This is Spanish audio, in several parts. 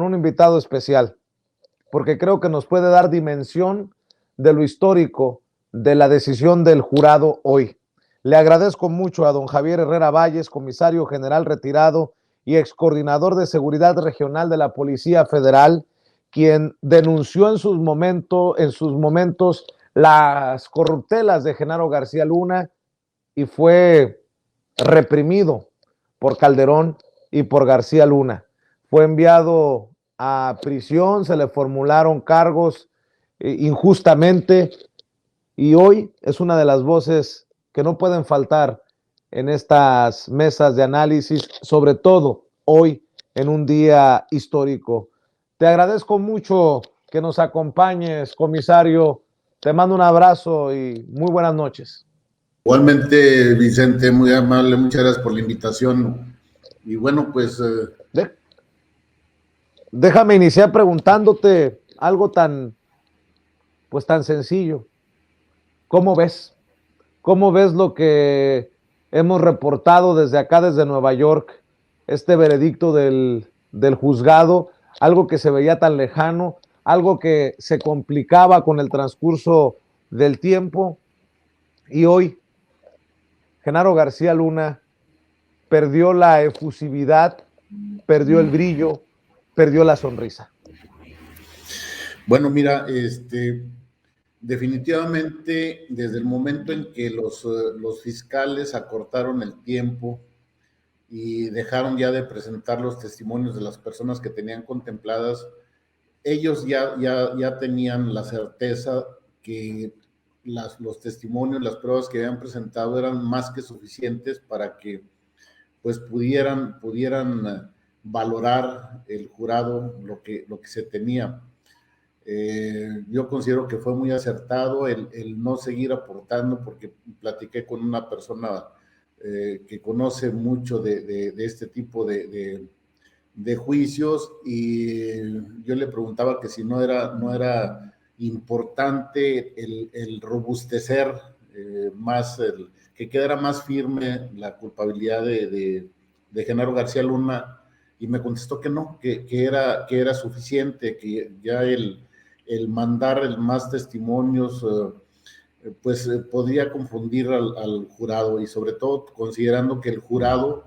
con un invitado especial, porque creo que nos puede dar dimensión de lo histórico de la decisión del jurado hoy. Le agradezco mucho a don Javier Herrera Valles, comisario general retirado y ex coordinador de seguridad regional de la Policía Federal, quien denunció en sus momentos las corruptelas de Genaro García Luna y fue reprimido por Calderón y por García Luna. Fue enviado a prisión, se le formularon cargos injustamente y hoy es una de las voces que no pueden faltar en estas mesas de análisis, sobre todo hoy en un día histórico. Te agradezco mucho que nos acompañes, comisario. Te mando un abrazo y muy buenas noches. Igualmente, Vicente, muy amable, muchas gracias por la invitación. Y bueno, pues... Déjame iniciar preguntándote algo tan sencillo. ¿Cómo ves? ¿Cómo ves lo que hemos reportado desde acá, desde Nueva York, este veredicto del juzgado, algo que se veía tan lejano, algo que se complicaba con el transcurso del tiempo, y hoy Genaro García Luna perdió la efusividad, perdió el brillo, perdió la sonrisa? Bueno, mira, definitivamente desde el momento en que los fiscales acortaron el tiempo y dejaron ya de presentar los testimonios de las personas que tenían contempladas, ellos ya tenían la certeza que los testimonios, las pruebas que habían presentado eran más que suficientes para que pues pudieran valorar el jurado lo que se tenía. Yo considero que fue muy acertado el no seguir aportando, porque platiqué con una persona que conoce mucho de este tipo de juicios, y yo le preguntaba que si no era importante el robustecer más, que quedara más firme la culpabilidad de Genaro García Luna, y me contestó que no, que era suficiente, que ya el mandar más testimonios podría confundir al jurado, y sobre todo considerando que el jurado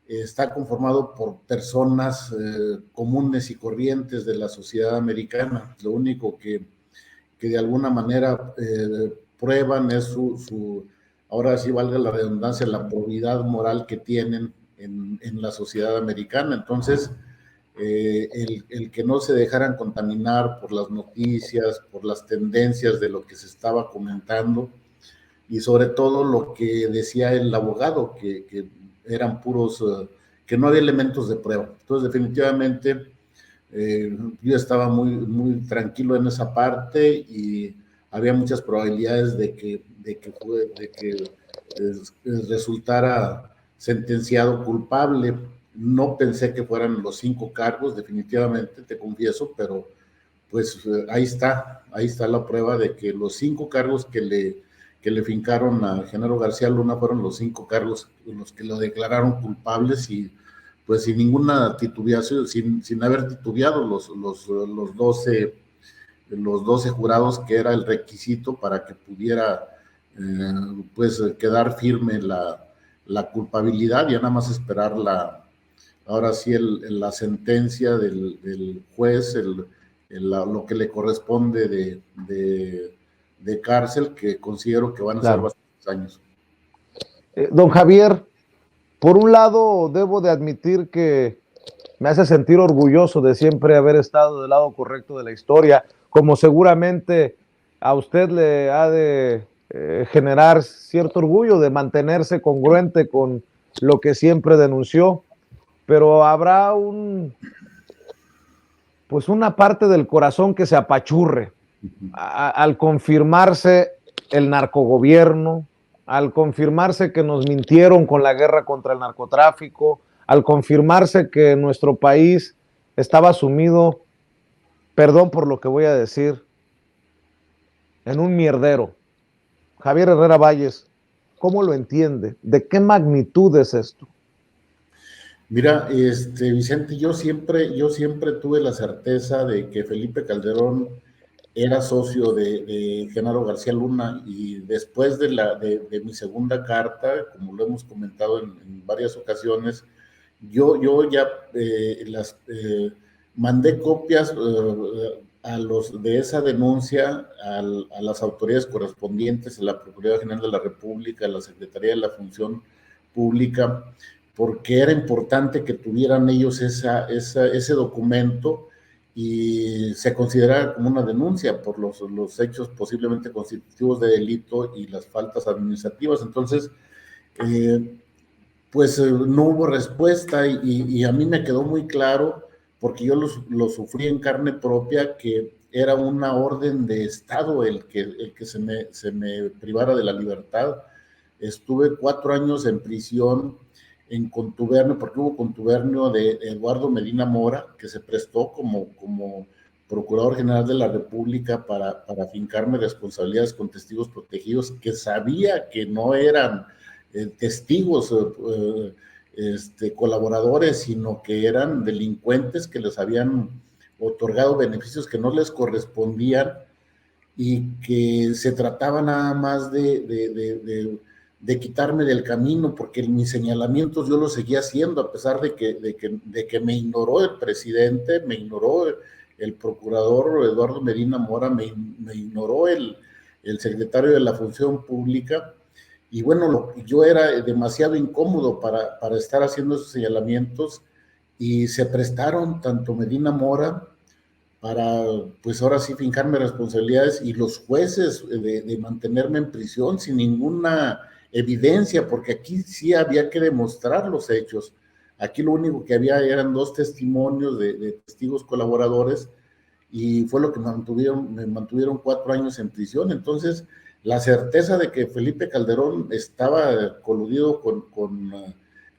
está conformado por personas comunes y corrientes de la sociedad americana. Lo único que de alguna manera prueban es ahora sí valga la redundancia, la probidad moral que tienen en la sociedad americana. Entonces, el que no se dejaran contaminar por las noticias, por las tendencias de lo que se estaba comentando, y sobre todo lo que decía el abogado, que eran puros, que no había elementos de prueba. Entonces, definitivamente, yo estaba muy tranquilo en esa parte, y había muchas probabilidades de que resultara sentenciado culpable. No pensé que fueran los 5 cargos, definitivamente, te confieso, pero pues ahí está la prueba de que los 5 cargos que le fincaron a Genaro García Luna fueron los 5 cargos los que lo declararon culpables, y pues sin ninguna titubeación, sin haber titubeado los 12 jurados, que era el requisito para que pudiera pues quedar firme la culpabilidad. Ya nada más esperar ahora sí la sentencia del juez, lo que le corresponde de cárcel, que considero que van a ser bastantes años. Don Javier, por un lado debo de admitir que me hace sentir orgulloso de siempre haber estado del lado correcto de la historia, como seguramente a usted le ha de generar cierto orgullo de mantenerse congruente con lo que siempre denunció, pero habrá una parte del corazón que se apachurre al confirmarse el narcogobierno, al confirmarse que nos mintieron con la guerra contra el narcotráfico, al confirmarse que nuestro país estaba sumido, perdón por lo que voy a decir, en un mierdero. Javier Herrera Valles, ¿cómo lo entiende? ¿De qué magnitud es esto? Mira, Vicente, yo siempre tuve la certeza de que Felipe Calderón era socio de Genaro García Luna, y después de mi segunda carta, como lo hemos comentado en varias ocasiones, yo ya mandé copias de esa denuncia a las autoridades correspondientes, a la Procuraduría General de la República, a la Secretaría de la Función Pública, porque era importante que tuvieran ellos ese documento y se considerara como una denuncia por los hechos posiblemente constitutivos de delito y las faltas administrativas. Entonces, no hubo respuesta, y a mí me quedó muy claro, porque yo lo sufrí en carne propia, que era una orden de Estado el que se me privara de la libertad. Estuve 4 años en prisión en contubernio, porque hubo contubernio de Eduardo Medina Mora, que se prestó como Procurador General de la República para fincarme responsabilidades con testigos protegidos, que sabía que no eran testigos, colaboradores, sino que eran delincuentes que les habían otorgado beneficios que no les correspondían, y que se trataba nada más de quitarme del camino, porque mis señalamientos yo los seguía haciendo, a pesar de que me ignoró el presidente, me ignoró el procurador Eduardo Medina Mora, me ignoró el secretario de la Función Pública. Y bueno, yo era demasiado incómodo para estar haciendo esos señalamientos, y se prestaron tanto Medina Mora para, pues ahora sí, fincarme responsabilidades, y los jueces de mantenerme en prisión sin ninguna evidencia, porque aquí sí había que demostrar los hechos. Aquí lo único que había eran 2 testimonios de testigos colaboradores, y fue lo que me mantuvieron 4 años en prisión. Entonces, la certeza de que Felipe Calderón estaba coludido con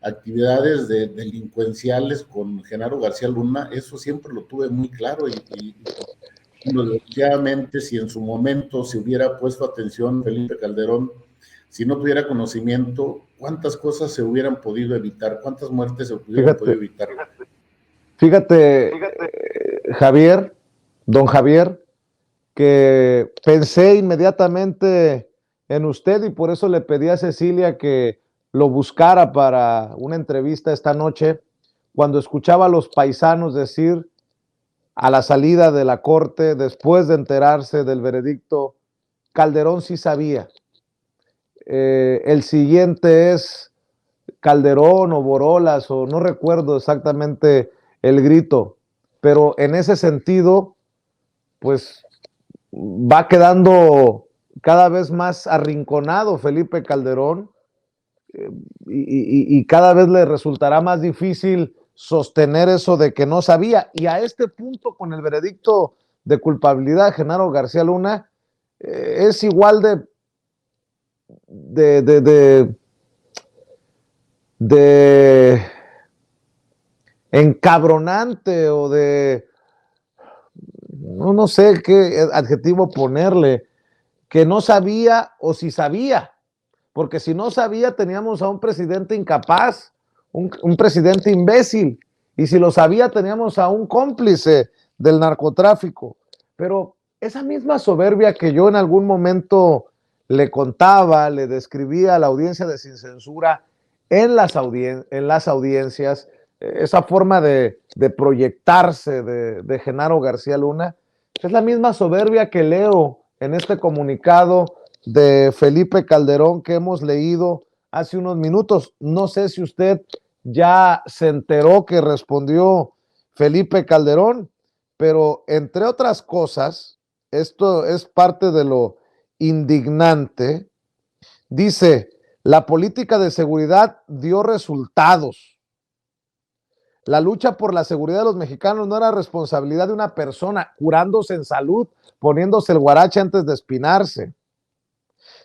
actividades delincuenciales con Genaro García Luna, eso siempre lo tuve muy claro, y desgraciadamente, si en su momento se hubiera puesto atención Felipe Calderón, si no tuviera conocimiento, cuántas cosas se hubieran podido evitar, cuántas muertes se hubieran podido evitar. Fíjate, Javier, don Javier, que pensé inmediatamente en usted, y por eso le pedí a Cecilia que lo buscara para una entrevista esta noche, cuando escuchaba a los paisanos decir a la salida de la corte, después de enterarse del veredicto, Calderón sí sabía. El siguiente es Calderón o Borolas, o no recuerdo exactamente el grito, pero en ese sentido, pues va quedando cada vez más arrinconado Felipe Calderón, y cada vez le resultará más difícil sostener eso de que no sabía. Y a este punto, con el veredicto de culpabilidad de Genaro García Luna, es igual de encabronante, o no sé qué adjetivo ponerle, que no sabía o si sabía, porque si no sabía teníamos a un presidente incapaz, un presidente imbécil, y si lo sabía teníamos a un cómplice del narcotráfico. Pero esa misma soberbia que yo en algún momento le contaba, le describía a la audiencia de Sin Censura en las audiencias, esa forma de proyectarse de Genaro García Luna, es la misma soberbia que leo en este comunicado de Felipe Calderón que hemos leído hace unos minutos. No sé si usted ya se enteró que respondió Felipe Calderón, pero entre otras cosas, esto es parte de lo indignante. Dice: la política de seguridad dio resultados. La lucha por la seguridad de los mexicanos no era responsabilidad de una persona curándose en salud, poniéndose el guarache antes de espinarse.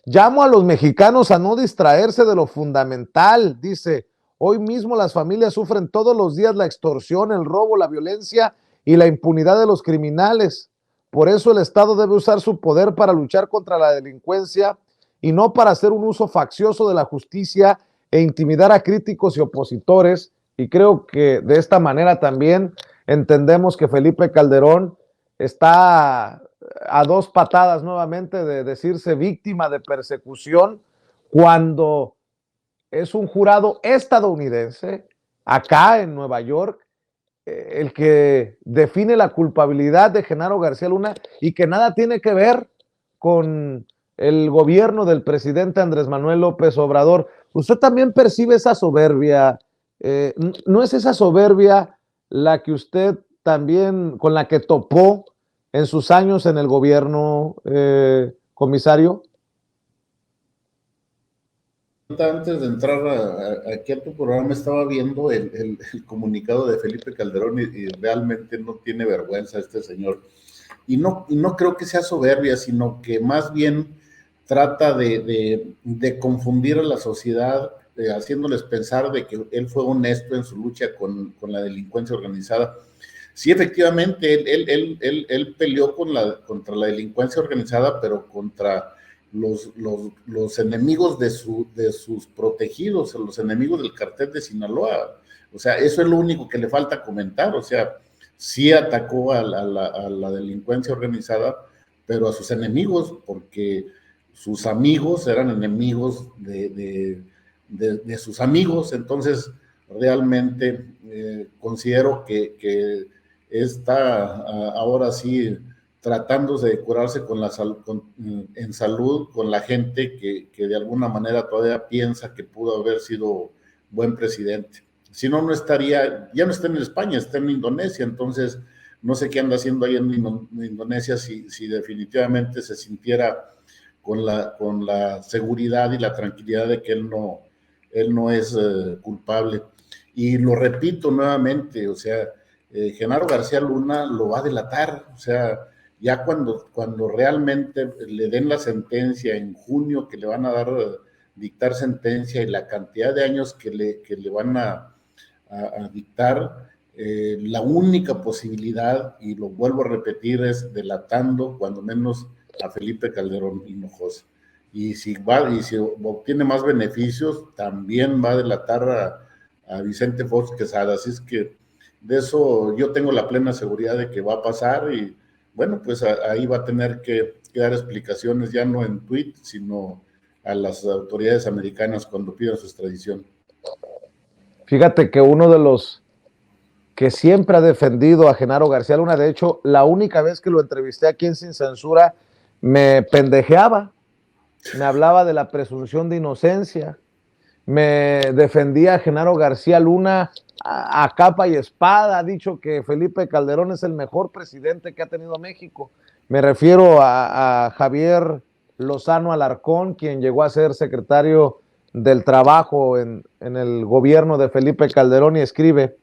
Llamo a los mexicanos a no distraerse de lo fundamental. Dice: hoy mismo las familias sufren todos los días la extorsión, el robo, la violencia y la impunidad de los criminales. Por eso el Estado debe usar su poder para luchar contra la delincuencia, y no para hacer un uso faccioso de la justicia e intimidar a críticos y opositores Y creo que de esta manera también entendemos que Felipe Calderón está a dos patadas nuevamente de decirse víctima de persecución cuando es un jurado estadounidense acá en Nueva York el que define la culpabilidad de Genaro García Luna y que nada tiene que ver con el gobierno del presidente Andrés Manuel López Obrador. ¿Usted también percibe esa soberbia? ¿No es esa soberbia la que usted también, con la que topó en sus años en el gobierno, comisario? Antes de entrar aquí a tu programa estaba viendo el comunicado de Felipe Calderón y realmente no tiene vergüenza este señor. Y no creo que sea soberbia, sino que más bien trata de confundir a la sociedad, haciéndoles pensar de que él fue honesto en su lucha con la delincuencia organizada. Sí, efectivamente, él peleó contra la delincuencia organizada, pero contra los enemigos de sus protegidos, los enemigos del cartel de Sinaloa. O sea, eso es lo único que le falta comentar. O sea, sí atacó a la delincuencia organizada, pero a sus enemigos, porque sus amigos eran enemigos de sus amigos. Entonces, realmente considero que está ahora sí tratándose de curarse en salud con la gente que de alguna manera todavía piensa que pudo haber sido buen presidente. Si no, no estaría, ya no está en España, está en Indonesia, entonces no sé qué anda haciendo ahí en Indonesia si definitivamente se sintiera con la seguridad y la tranquilidad de que él no es culpable. Y lo repito nuevamente, o sea, Genaro García Luna lo va a delatar, o sea, ya cuando realmente le den la sentencia en junio, que le van a dictar sentencia y la cantidad de años que le van a dictar, la única posibilidad, y lo vuelvo a repetir, es delatando cuando menos a Felipe Calderón Hinojosa. Y si obtiene más beneficios, también va a delatar a Vicente Fox Quesada. Así es que de eso yo tengo la plena seguridad de que va a pasar y bueno, pues ahí va a tener que dar explicaciones, ya no en tweet, sino a las autoridades americanas cuando pidan su extradición. Fíjate que uno de los que siempre ha defendido a Genaro García Luna, de hecho, la única vez que lo entrevisté aquí en Sin Censura, me pendejeaba, me hablaba de la presunción de inocencia, me defendía a Genaro García Luna a capa y espada, ha dicho que Felipe Calderón es el mejor presidente que ha tenido México. Me refiero a Javier Lozano Alarcón, quien llegó a ser secretario del Trabajo en el gobierno de Felipe Calderón, y escribe: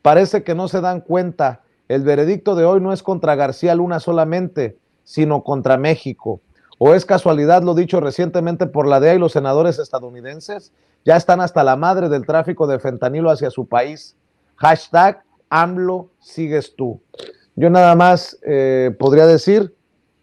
parece que no se dan cuenta, el veredicto de hoy no es contra García Luna solamente, sino contra México. ¿O es casualidad lo dicho recientemente por la DEA y los senadores estadounidenses? Ya están hasta la madre del tráfico de fentanilo hacia su país. Hashtag AMLO sigues tú. Yo nada más podría decir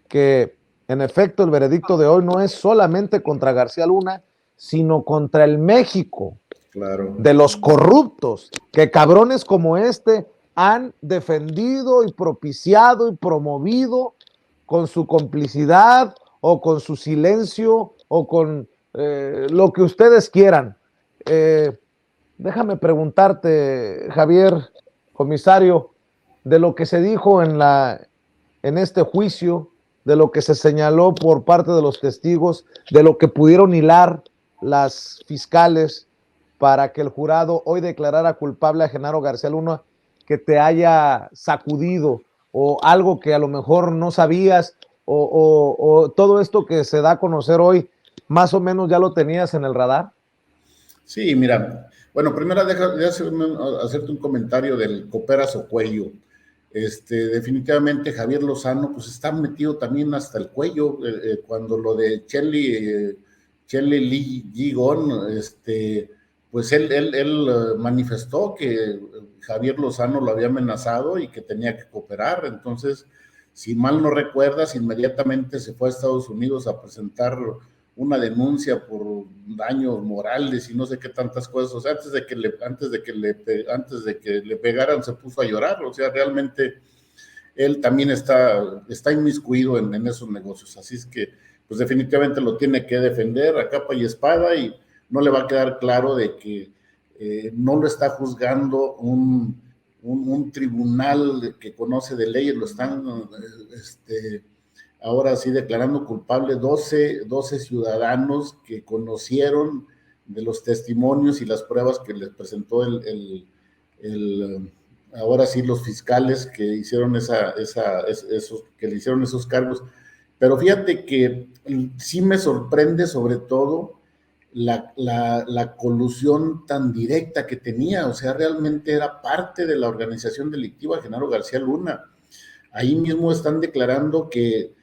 que en efecto el veredicto de hoy no es solamente contra García Luna, sino contra el México, claro, de los corruptos, que cabrones como este han defendido y propiciado y promovido con su complicidad o con su silencio o con lo que ustedes quieran. Déjame preguntarte, Javier, comisario, de lo que se dijo en este juicio, de lo que se señaló por parte de los testigos, de lo que pudieron hilar las fiscales para que el jurado hoy declarara culpable a Genaro García Luna, que te haya sacudido o algo que a lo mejor no sabías o todo esto que se da a conocer hoy, más o menos ya lo tenías en el radar? Sí, mira, bueno, primero déjame hacerte un comentario del Cooperas o Cuello. Definitivamente Javier Lozano pues está metido también hasta el cuello, cuando lo de Chelly Lee Gigon, pues él manifestó que Javier Lozano lo había amenazado y que tenía que cooperar. Entonces, si mal no recuerdas, inmediatamente se fue a Estados Unidos a presentar una denuncia por daños morales y no sé qué tantas cosas. O sea, antes de que le pegaran se puso a llorar. O sea, realmente él también está inmiscuido en esos negocios. Así es que, pues definitivamente lo tiene que defender a capa y espada, y no le va a quedar claro de que no lo está juzgando un tribunal que conoce de leyes, lo están ahora sí declarando culpable 12 ciudadanos que conocieron de los testimonios y las pruebas que les presentó ahora sí los fiscales que hicieron que le hicieron esos cargos. Pero fíjate que sí me sorprende sobre todo la colusión tan directa que tenía. O sea, realmente era parte de la organización delictiva Genaro García Luna. Ahí mismo están declarando que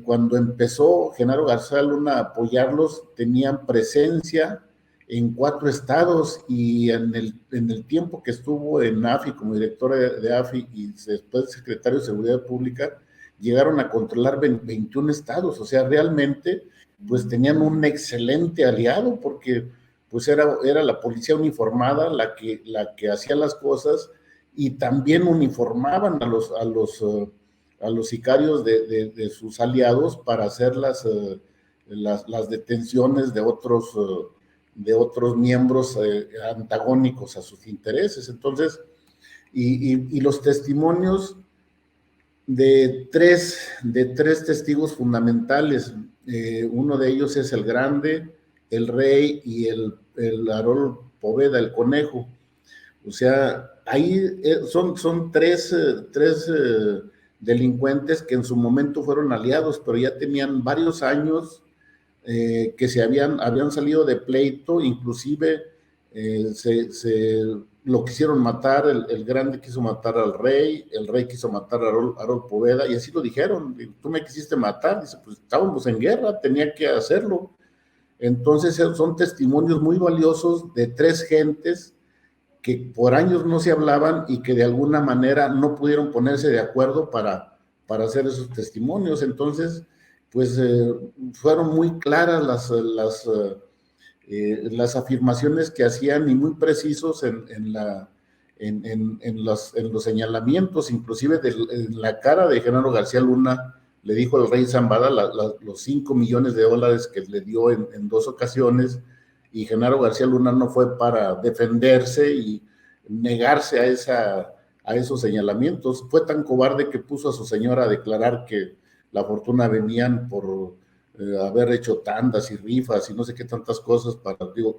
cuando empezó Genaro García Luna a apoyarlos, tenían presencia en 4 estados, y en el tiempo que estuvo en AFI como directora de AFI y después secretario de Seguridad Pública, llegaron a controlar 21 estados. O sea, realmente pues tenían un excelente aliado, porque pues era la policía uniformada la que hacía las cosas, y también uniformaban a los sicarios de sus aliados para hacer las detenciones de otros miembros antagónicos a sus intereses. Entonces, y los testimonios de tres testigos fundamentales, uno de ellos es el Grande, el Rey y el Harold Poveda, el Conejo. O sea, ahí son tres delincuentes que en su momento fueron aliados, pero ya tenían varios años que habían salido de pleito. Inclusive lo quisieron matar. El Grande quiso matar al Rey, el Rey quiso matar a Harold Poveda, y así lo dijeron: tú me quisiste matar. Dice, pues estábamos en guerra, tenía que hacerlo. Entonces son testimonios muy valiosos de 3 gentes que por años no se hablaban y que de alguna manera no pudieron ponerse de acuerdo para hacer esos testimonios. Entonces, pues fueron muy claras las afirmaciones que hacían, y muy precisos en los señalamientos. Inclusive en la cara de Genaro García Luna le dijo al Rey Zambada los $5 millones que le dio en 2 ocasiones, y Genaro García Luna no fue para defenderse y negarse a esos señalamientos. Fue tan cobarde que puso a su señora a declarar que la fortuna venían por haber hecho tandas y rifas y no sé qué tantas cosas.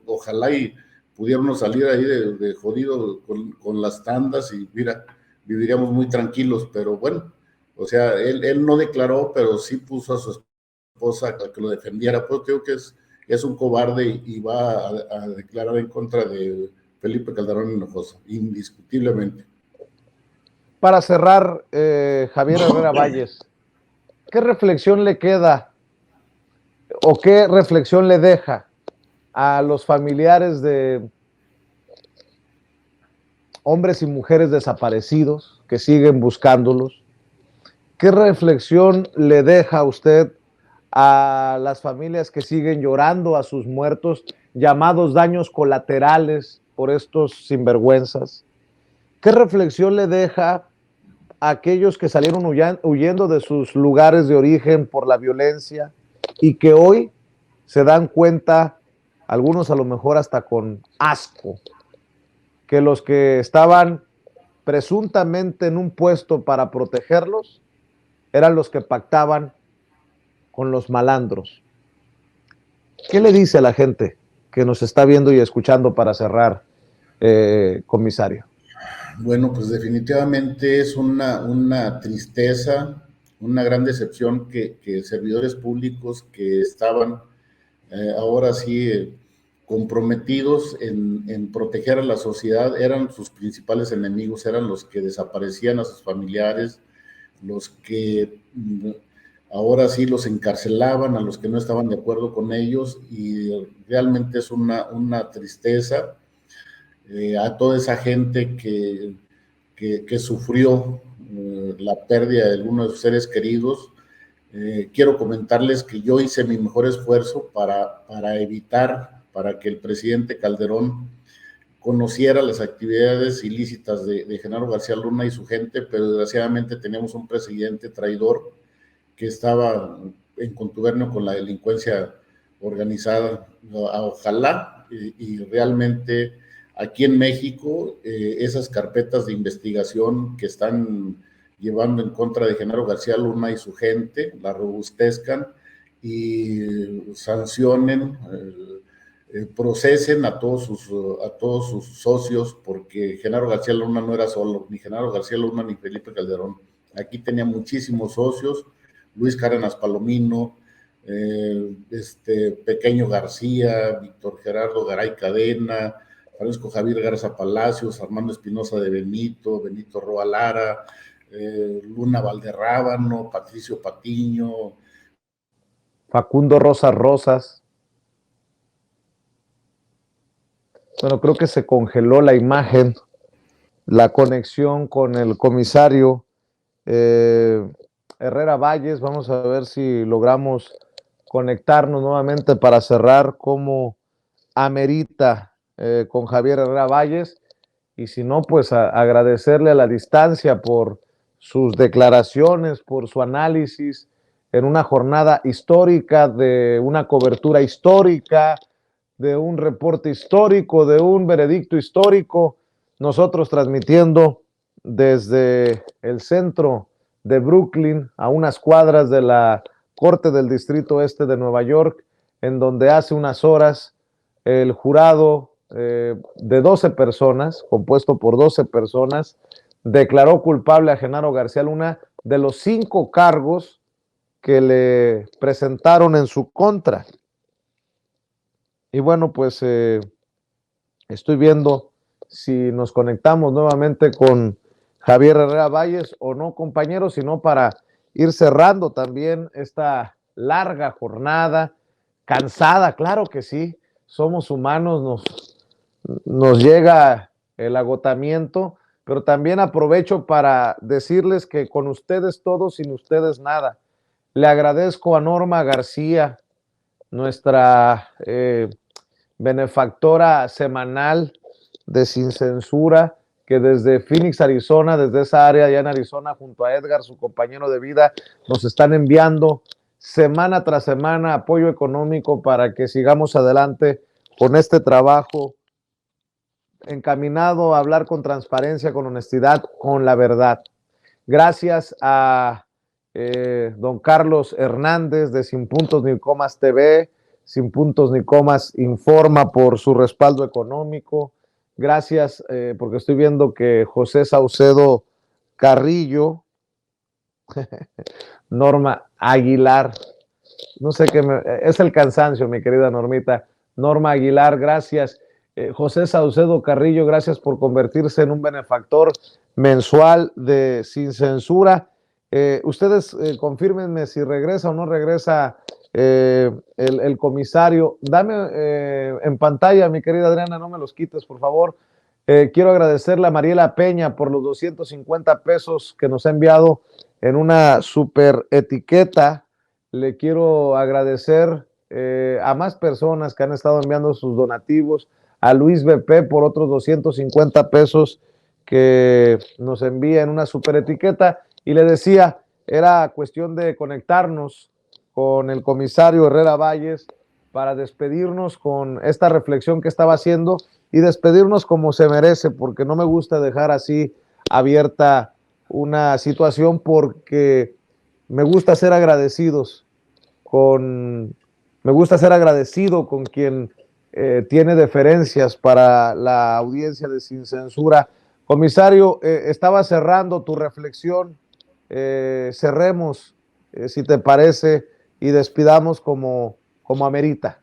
Ojalá y pudiéramos salir ahí de jodido con las tandas, y mira, viviríamos muy tranquilos. Pero bueno, o sea, él no declaró, pero sí puso a su esposa a que lo defendiera. Pues creo que es un cobarde, y va a declarar en contra de Felipe Calderón Hinojosa, indiscutiblemente. Para cerrar, Javier Herrera Valles, ¿qué reflexión le queda o qué reflexión le deja a los familiares de hombres y mujeres desaparecidos que siguen buscándolos? ¿Qué reflexión le deja a usted a las familias que siguen llorando a sus muertos, llamados daños colaterales por estos sinvergüenzas? ¿Qué reflexión le deja a aquellos que salieron huyendo de sus lugares de origen por la violencia y que hoy se dan cuenta, algunos a lo mejor hasta con asco, que los que estaban presuntamente en un puesto para protegerlos eran los que pactaban con los malandros? ¿Qué le dice a la gente que nos está viendo y escuchando para cerrar, comisario? Bueno, pues definitivamente es una tristeza, una gran decepción que servidores públicos que estaban ahora sí comprometidos en proteger a la sociedad eran sus principales enemigos, eran los que desaparecían a sus familiares, los que ahora sí los encarcelaban, a los que no estaban de acuerdo con ellos. Y realmente es una tristeza a toda esa gente que sufrió la pérdida de algunos de sus seres queridos. quiero comentarles que yo hice mi mejor esfuerzo para evitar, para que el presidente Calderón conociera las actividades ilícitas de Genaro García Luna y su gente, pero desgraciadamente teníamos un presidente traidor que estaba en contubernio con la delincuencia organizada. Ojalá y realmente aquí en México esas carpetas de investigación que están llevando en contra de Genaro García Luna y su gente la robustezcan y sancionen, procesen a todos sus socios, porque Genaro García Luna no era solo, ni Genaro García Luna ni Felipe Calderón. Aquí tenía muchísimos socios: Luis Cárdenas Palomino, Pequeño García, Víctor Gerardo Garay Cadena, Francisco Javier Garza Palacios, Armando Espinosa de Benito, Benito Roa Lara, Luna Valderrábano, Patricio Patiño, Facundo Rosas Rosas. Bueno, creo que se congeló la imagen, la conexión con el comisario Herrera Valles. Vamos a ver si logramos conectarnos nuevamente para cerrar como amerita con Javier Herrera Valles, y si no, pues agradecerle a la distancia por sus declaraciones, por su análisis en una jornada histórica, de una cobertura histórica, de un reporte histórico, de un veredicto histórico. Nosotros transmitiendo desde el centro de Brooklyn, a unas cuadras de la Corte del Distrito Este de Nueva York, en donde hace unas horas el jurado de 12 personas, compuesto por 12 personas, declaró culpable a Genaro García Luna de los 5 cargos que le presentaron en su contra. Y bueno, pues estoy viendo si nos conectamos nuevamente con Javier Herrera Valles o no, compañeros, sino para ir cerrando también esta larga jornada, cansada, claro que sí, somos humanos, nos llega el agotamiento, pero también aprovecho para decirles que con ustedes todo, sin ustedes nada. Le agradezco a Norma García, nuestra benefactora semanal de Sin Censura, que desde Phoenix, Arizona, desde esa área allá en Arizona, junto a Edgar, su compañero de vida, nos están enviando semana tras semana apoyo económico para que sigamos adelante con este trabajo encaminado a hablar con transparencia, con honestidad, con la verdad. Gracias a don Carlos Hernández de Sin Puntos ni Comas TV, Sin Puntos ni Comas Informa, por su respaldo económico. Gracias porque estoy viendo que José Saucedo Carrillo, Norma Aguilar, no sé qué, es el cansancio, mi querida Normita. Norma Aguilar, gracias. José Saucedo Carrillo, gracias por convertirse en un benefactor mensual de Sin Censura. Ustedes confírmenme si regresa o no regresa el comisario. Dame en pantalla, mi querida Adriana, no me los quites, por favor. Quiero agradecerle a Mariela Peña por los 250 pesos que nos ha enviado en una super etiqueta. Le quiero agradecer a más personas que han estado enviando sus donativos. A Luis BP por otros 250 pesos que nos envía en una super etiqueta. Y le decía, era cuestión de conectarnos con el comisario Herrera Valles para despedirnos con esta reflexión que estaba haciendo y despedirnos como se merece, porque no me gusta dejar así abierta una situación, porque me gusta ser agradecidos me gusta ser agradecido con quien tiene deferencias para la audiencia de Sin Censura. Comisario, estaba cerrando tu reflexión, cerremos, si te parece, y despidamos como amerita.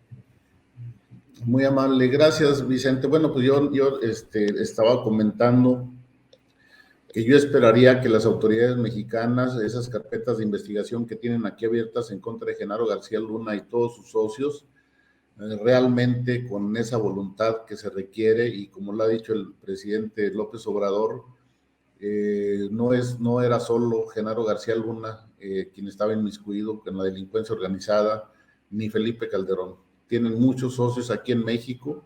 Muy amable, gracias Vicente. Bueno, pues yo estaba comentando que yo esperaría que las autoridades mexicanas, esas carpetas de investigación que tienen aquí abiertas en contra de Genaro García Luna y todos sus socios, realmente con esa voluntad que se requiere, y como lo ha dicho el presidente López Obrador, no era solo Genaro García Luna quien estaba inmiscuido con la delincuencia organizada, ni Felipe Calderón. Tienen muchos socios aquí en México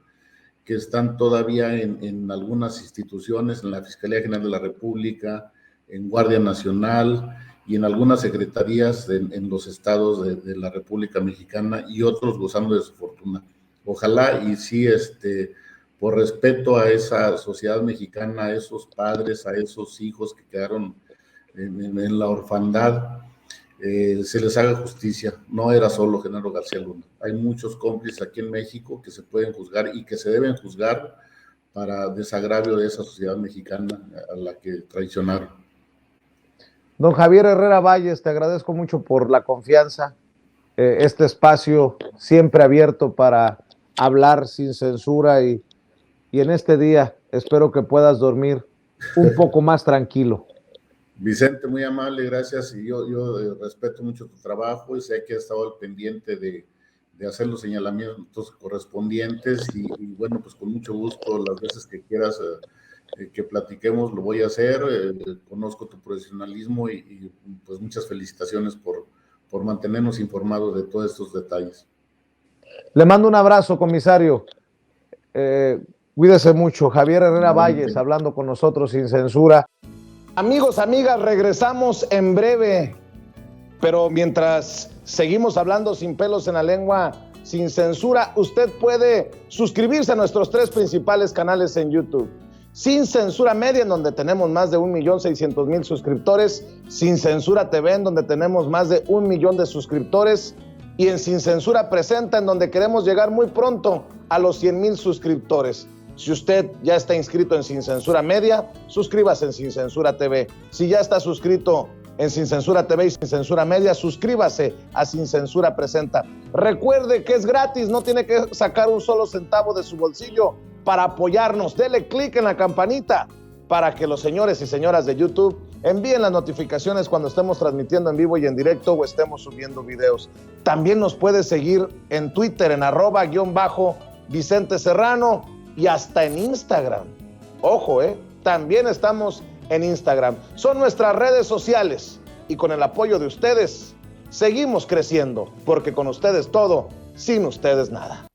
que están todavía en algunas instituciones, en la Fiscalía General de la República, en Guardia Nacional y en algunas secretarías en los estados de la República Mexicana, y otros gozando de su fortuna. Ojalá y sí, por respeto a esa sociedad mexicana, a esos padres, a esos hijos que quedaron en la orfandad, se les haga justicia. No era solo Genaro García Luna. Hay muchos cómplices aquí en México que se pueden juzgar y que se deben juzgar para desagravio de esa sociedad mexicana a la que traicionaron. Don Javier Herrera Valles, te agradezco mucho por la confianza, este espacio siempre abierto para hablar sin censura, y en este día espero que puedas dormir un poco más tranquilo. Vicente, muy amable, gracias. Y yo respeto mucho tu trabajo y sé que has estado al pendiente de hacer los señalamientos correspondientes y bueno, pues con mucho gusto, las veces que quieras que platiquemos, lo voy a hacer. Conozco tu profesionalismo y pues muchas felicitaciones por mantenernos informados de todos estos detalles. Le mando un abrazo, comisario. Cuídese mucho. Javier Herrera Valles hablando con nosotros sin censura. Amigos, amigas, regresamos en breve, pero mientras seguimos hablando sin pelos en la lengua, sin censura, usted puede suscribirse a nuestros 3 principales canales en YouTube. Sin Censura Media, en donde tenemos más de 1,600,000 suscriptores, Sin Censura TV, en donde tenemos más de 1 millón de suscriptores, y en Sin Censura Presenta, en donde queremos llegar muy pronto a los 100,000 suscriptores. Si usted ya está inscrito en Sin Censura Media, suscríbase en Sin Censura TV. Si ya está suscrito en Sin Censura TV y Sin Censura Media, suscríbase a Sin Censura Presenta. Recuerde que es gratis, no tiene que sacar un solo centavo de su bolsillo para apoyarnos. Dele clic en la campanita para que los señores y señoras de YouTube envíen las notificaciones cuando estemos transmitiendo en vivo y en directo o estemos subiendo videos. También nos puede seguir en Twitter en @Vicente Serrano y hasta en Instagram. Ojo, también estamos en Instagram. Son nuestras redes sociales y con el apoyo de ustedes seguimos creciendo, porque con ustedes todo, sin ustedes nada.